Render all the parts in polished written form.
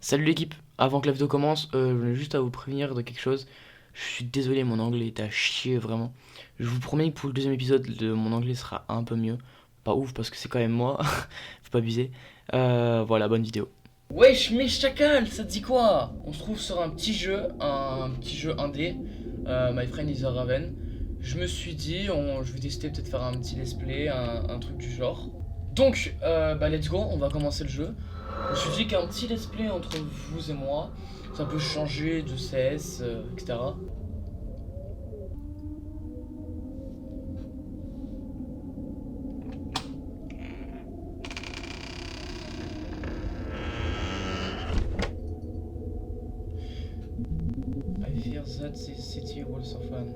Salut l'équipe, avant que la vidéo commence, je voulais juste à vous prévenir de quelque chose. Je suis désolé, mon anglais est à chier vraiment. Je vous promets que pour le deuxième épisode, mon anglais sera un peu mieux. Pas ouf parce que c'est quand même moi, faut pas abuser. Voilà, bonne vidéo. Wesh, mais chacal, ça te dit quoi? On se trouve sur un petit jeu indé, My Friend is a Raven. Je me suis dit, je vais tester peut-être faire un petit let's play, un truc du genre. Donc, let's go, on va commencer le jeu. Je me suis dit qu'un petit let's play entre vous et moi, ça peut changer de CS, etc. I fear that this city will soften.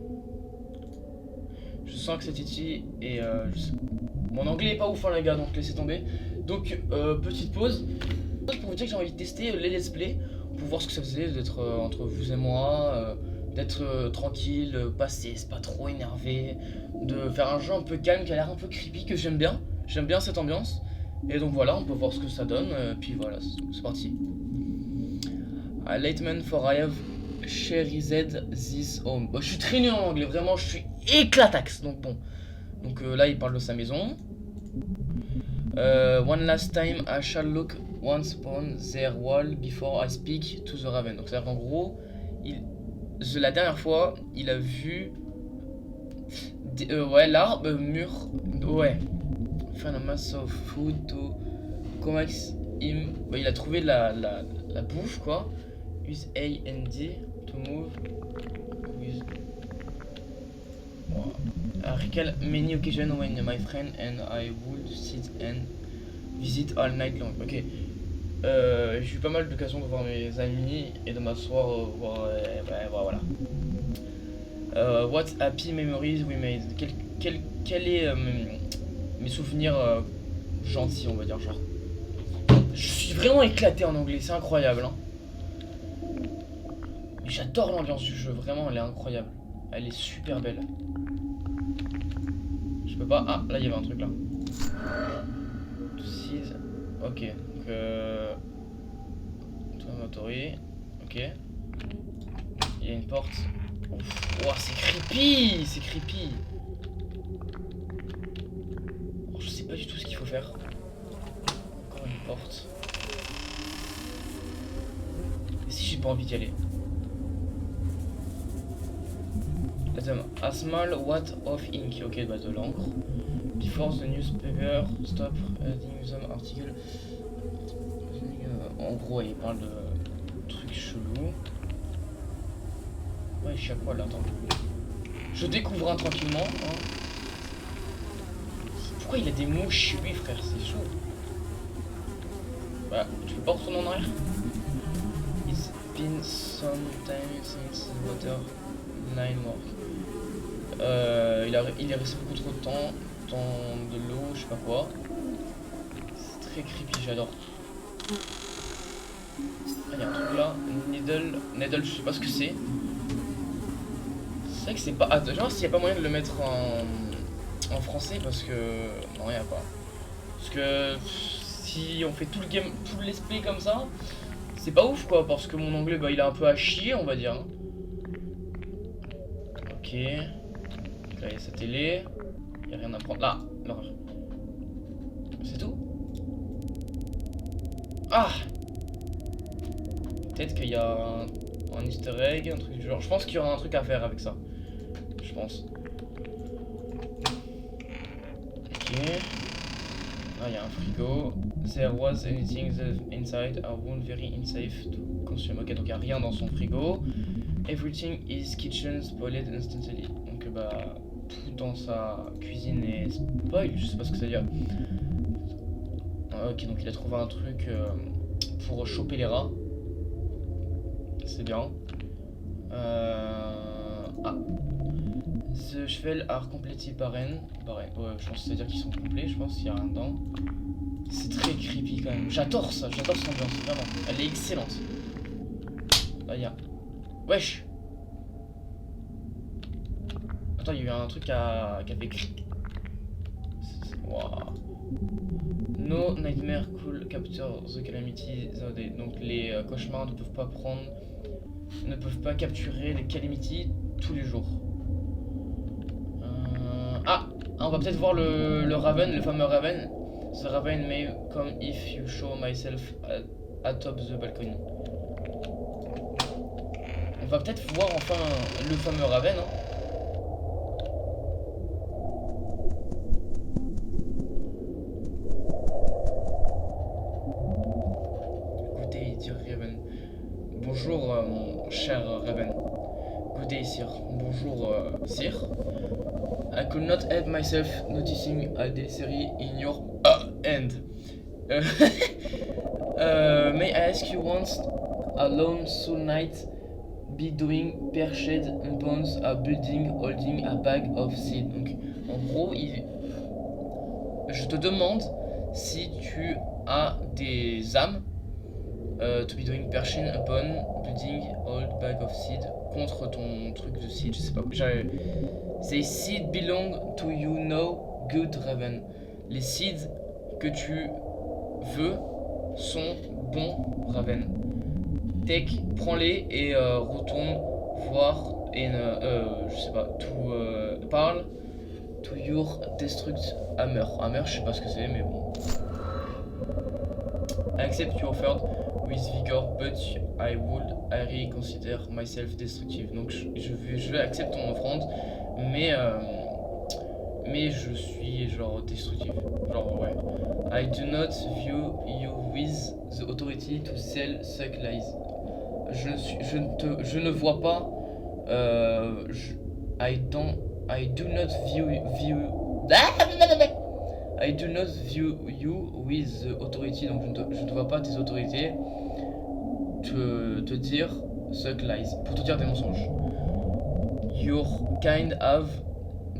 Je sens que cette city est... Mon anglais est pas ouf, hein, les gars, donc laissez tomber. Donc, petite pause. Pour vous dire que j'ai envie de tester les let's play, pour voir ce que ça faisait d'être entre vous et moi, d'être tranquille, passé, c'est pas trop énervé, de faire un jeu un peu calme qui a l'air un peu creepy, que j'aime bien. J'aime bien cette ambiance. Et donc voilà, on peut voir ce que ça donne, puis voilà, c'est parti. Late man for I have cherished this home. Je suis très nul en anglais, vraiment, je suis éclataxe, donc bon. Donc là, il parle de sa maison. One last time, I shall look once upon their wall before I speak to the raven. Donc c'est-à-dire qu'en gros, la dernière fois, il a vu l'arbre, mur, ouais. Find a mass of food to coax him. Bah, il a trouvé la bouffe, quoi. Use A and D to move with... I recall many occasions when my friend and I would sit and visit all night long. Ok. J'ai eu pas mal d'occasions de voir mes amis et de m'asseoir, voilà. What happy memories we made. Quel est mes souvenirs gentils, on va dire, genre. Je suis vraiment éclaté en anglais, c'est incroyable, hein. Mais j'adore l'ambiance du jeu, vraiment, elle est incroyable. Elle est super belle. Je peux pas... Ah, là, il y avait un truc, là. Ok, donc... Motori. Ok. Il y a une porte. Oh, c'est creepy. C'est creepy. Oh, je sais pas du tout ce qu'il faut faire. Encore une porte. Et si j'ai pas envie d'y aller? A small wad of ink. Ok, bah de l'encre. Before the newspaper stop reading some article. En gros, il parle de trucs chelous. Ouais, je sais à quoi là, attends. Je découvre un tranquillement. Hein. Pourquoi il a des mouches chez lui, frère? C'est chaud. Bah, tu peux pas retourner en arrière? It's been some time since the water line work. Il est resté beaucoup trop de temps dans de l'eau, je sais pas quoi. C'est très creepy, j'adore. Ah, il y a un truc là, needle, je sais pas ce que c'est. C'est vrai que c'est pas... Attends, je vais voir s'il y a pas moyen de le mettre en français parce que... Non, il y a pas. Parce que si on fait tout le let's play comme ça, c'est pas ouf quoi, parce que mon anglais, bah, il est un peu à chier, on va dire. Ok. Donc là, il y a sa télé. Il y a rien à prendre. Là, l'horreur. C'est tout? Ah! Peut-être qu'il y a un easter egg, un truc du genre. Je pense qu'il y aura un truc à faire avec ça. Je pense. Ok. Ah, il y a un frigo. There was anything inside. I won't very unsafe to consume. Ok, donc il n'y a rien dans son frigo. Everything is kitchen spoiled instantly. Donc, bah, tout dans sa cuisine est spoil. Je sais pas ce que ça veut dire. Ok, donc il a trouvé un truc pour choper les rats. C'est bien. Ah. The cheval are completely barren. Ouais, je pense que ça veut dire qu'ils sont complets. Je pense qu'il n'y a rien dedans. C'est très creepy quand même. J'adore ça, j'adore cette ambiance, vraiment. Elle est excellente. Là, il y a... Wesh! Attends, il y a eu un truc qui a fait... Waouh. No nightmare could capture the calamity the day. Donc les cauchemars ne peuvent pas capturer les calamities tous les jours. Ah, on va peut-être voir le Raven, le fameux Raven. The Raven may come if you show myself atop the balcony. On va peut-être voir enfin le fameux Raven. Hein. Good day, dear Raven. Bonjour, mon cher Raven. Good day, sir. Bonjour, sir. I could not help myself noticing a delivery in your hand. May I ask you once, alone so night, be doing perched upon a building holding a bag of seed. Donc, en gros, je te demande si tu as des âmes. To be doing perched upon building hold bag of seed, contre ton truc de seed, je sais pas. Ces seeds belong to you now, good Raven. Les seeds que tu veux sont bons, Raven. Prends-les et retourne voir et je sais pas, parle to your destruct hammer. Hammer, je sais pas ce que c'est, mais bon. I accept your offer with vigor, but I would reconsider myself destructive. Donc je vais accepter ton offrande, mais je suis genre destructif. Genre ouais. I do not view you with the authority to sell such lies. Je ne vois pas. I do not view I do not view you with the authority. Donc je ne vois pas tes autorités te dire such lies, pour te dire des mensonges. Your kind have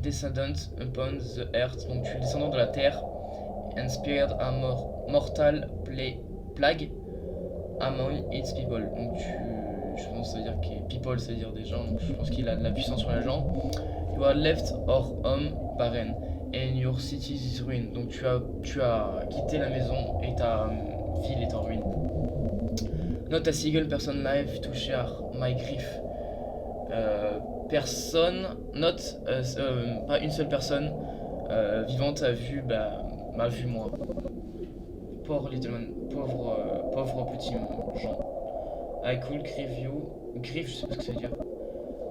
descendant upon the earth. Donc tu es descendant de la terre. And spared a mortal plague among its people. Donc je pense que ça veut dire que people, ça veut dire des gens. Donc je pense qu'il a de la puissance sur les gens. You are left or home barren and your city is ruined. Donc tu as quitté la maison et ta ville est en ruine. Not a single person live to share my grief. Pas une seule personne vivante a vu m'a vu moi. Pauvre little man, pauvre petit Jean. I could grieve you. Grieve, je sais pas ce que ça veut dire.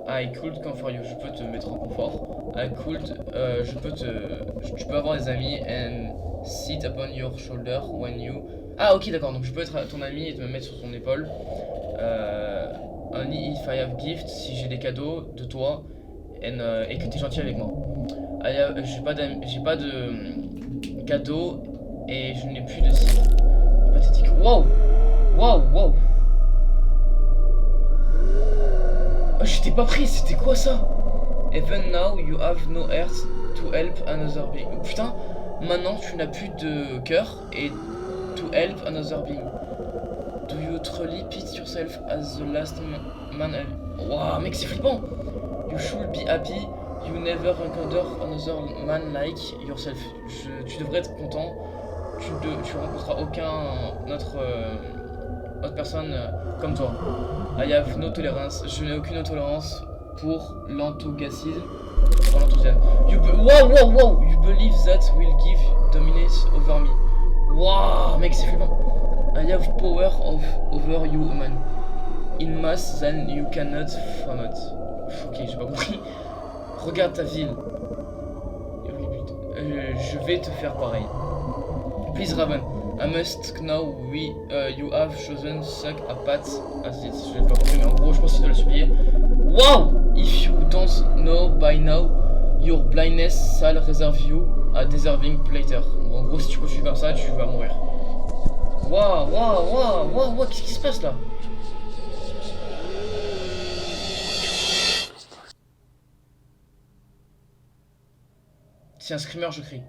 I could comfort you, je peux te mettre en confort. I could, tu peux avoir des amis and sit upon your shoulder when you. Ah ok d'accord, donc je peux être ton ami et te me mettre sur ton épaule. Only if I have gift, si j'ai des cadeaux de toi et que t'es gentil avec moi. J'ai pas de cadeaux et je n'ai plus de cible. Pathétique. Wow. Oh, j'étais pas pris, c'était quoi ça? Even now you have no heart to help another being. Oh, putain, maintenant tu n'as plus de cœur et to help another being. Do you truly pity yourself as the last man? Wow, mec, c'est flippant. You should be happy. You never encounter another man like yourself. Tu devrais être content. Tu rencontreras aucun autre personne comme toi. I have no tolerance. Je n'ai aucune tolérance pour l'enthousiasme. Wow. You believe that will give dominance over me. Wow, mec, c'est flippant. I have power over you, human. In mass than you cannot find. Ok, j'ai pas compris. Regarde ta ville. Je vais te faire pareil. Please, Raven. I must know you have chosen such a path as it. Je l'ai pas compris, mais en gros, je pense qu'il doit le supplier. Wow! If you don't know by now, your blindness shall reserve you a deserving plater. En gros, si tu continues comme ça, tu vas mourir. Wow, qu'est-ce qui se passe là? C'est un screamer, je crie.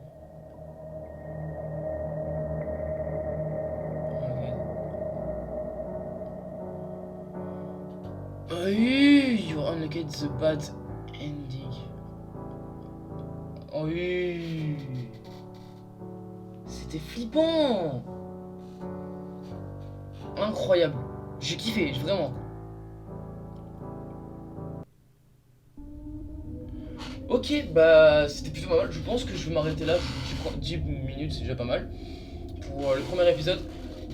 You unlocked the bad ending. Oh oui. C'était flippant. incroyable. J'ai kiffé, vraiment. Ok, bah c'était plutôt pas mal. Je pense que je vais m'arrêter là. Je prends 10 minutes, c'est déjà pas mal. Pour le premier épisode.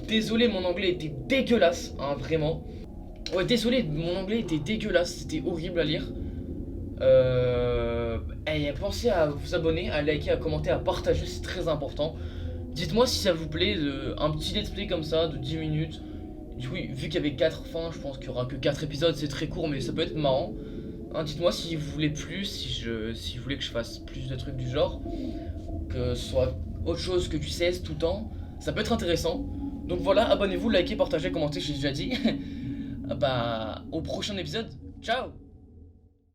Désolé, mon anglais était dégueulasse, hein, vraiment. Ouais, désolé, mon anglais était dégueulasse, c'était horrible à lire. Et pensez à vous abonner, à liker, à commenter, à partager, c'est très important. Dites-moi si ça vous plaît, un petit let's play comme ça de 10 minutes. Oui, vu qu'il y avait 4 fins, je pense qu'il y aura que 4 épisodes, c'est très court mais ça peut être marrant. Hein, dites-moi si vous voulez plus, si vous voulez que je fasse plus de trucs du genre, que ce soit autre chose que du CS tout le temps, ça peut être intéressant. Donc voilà, abonnez-vous, likez, partagez, commentez, j'ai déjà dit. Bah, au prochain épisode, ciao!